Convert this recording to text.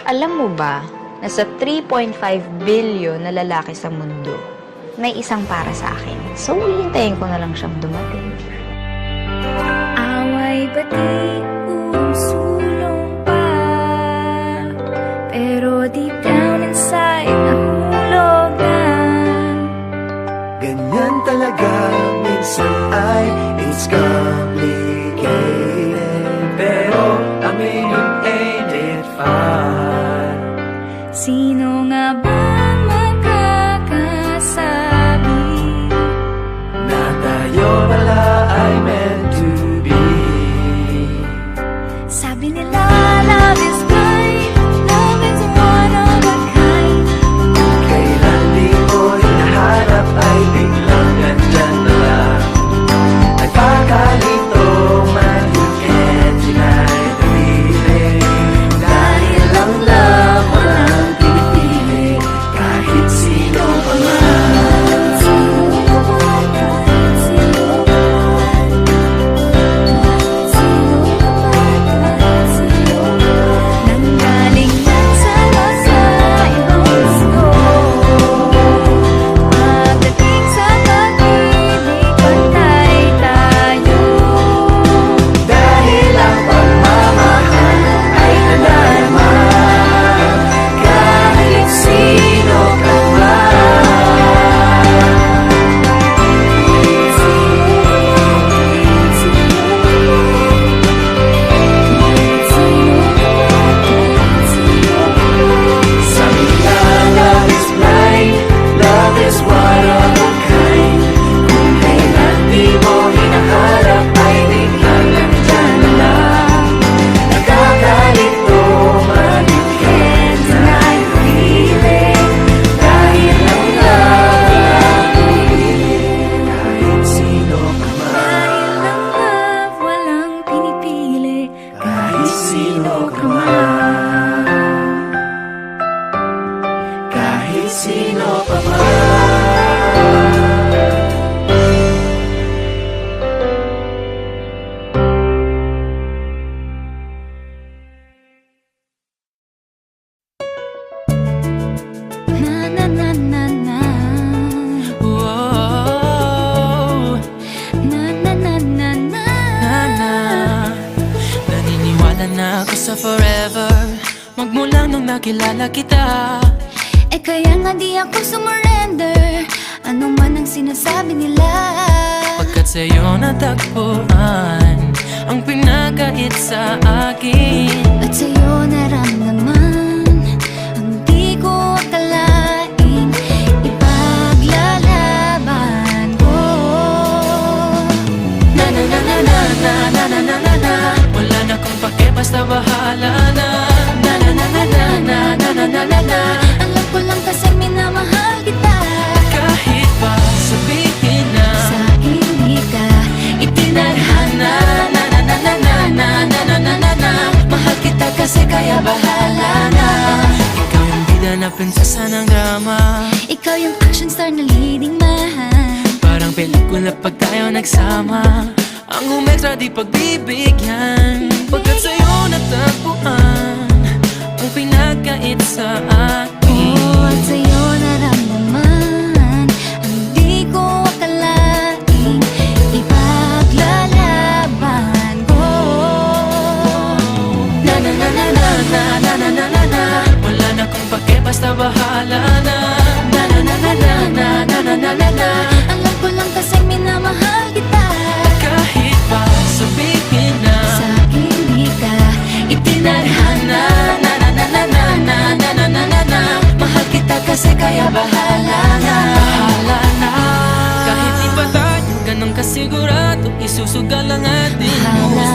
Alam mo ba na sa 3.5 billion na lalaki sa mundo, may isang para sa akin. So, hihintayin ko na lang siyang dumating. Away ba't di sulong pa? Pero deep down inside, nahulog na. Ganyan talaga, minsan ay it's complicated. Pero I mean, ain't it fun? Sino nga ba makakasabi Na tayo pala ay meant to be. Sabi nila, love is blind, love is one of a kind. Kailan di mo hinahanap ay biglang nandyan na lang. Nagpakalito man, you can't deny the feeling. Dahil ang love walang pinipili, kahit sino pa man. Sino ka ba? Kahit sino ka man. Sino ka ba? Kahit sino ka man. Nanggaling yan sana sa ibang gusto. Pagdating sa pag-ibig, pantay tayo. Dahil ang pagmamahal ay nadarama, kahit sino ka Sabi nila, love is blind, love is one of a kind. Kung kailan di mo hinaharap ay biglang nandyan na lang. Nakakalito man, you can't deny the feeling. Dahil ang love kahit sino ka man. Dahil ang love walang pinipili. Kahit sino ka man. Kahit sino pa man. Na na na na na. Whoa, Na na na na na. na. Naniniwala na ako sa forever, magmula nung nakilala kita. Eh kaya nga di ako sumurrender, ano man ang sinasabi nila. Pagkat sa'yo natagpuan ang pinakait sa akin. At sa'yo naramdaman ang di ko akalain, ipaglalaban ko. Na na na na na na na na na na na. Wala na kung pake, basta bahala na. Na na na na na na na na na na na. Alam ko lang kasi minamahal kita. Kahit pa sabihin na Sa hindi ka itinadhana. Na na na na na na na na na na na. Mahal kita kasi kaya bahala na. Ikaw yung bida na prinsesa ng drama, ikaw yung action star na leading man. parang pelikula pag tayo nagsama. Ang umextra di pagbibigyan, pagkat sa'yo natagpuan ang pinakait sa akin. Oh, at sa'yo naramdaman ang di ko akalain, ipaglalaban ko. Na na na na na na na na na na na. Wala na kung pake, basta bahala na. Na na na na na na na na na na na. Alam ko lang kasi minamahal kita. Kahit pa sabihin na Sa hindi ka itinadhana. Na na na na na na na na na na na. Mahal kita kasi kaya bahala na. Bahala na. Kahit di pa tayo ganun kasigurado, isusugal ang ating Bahala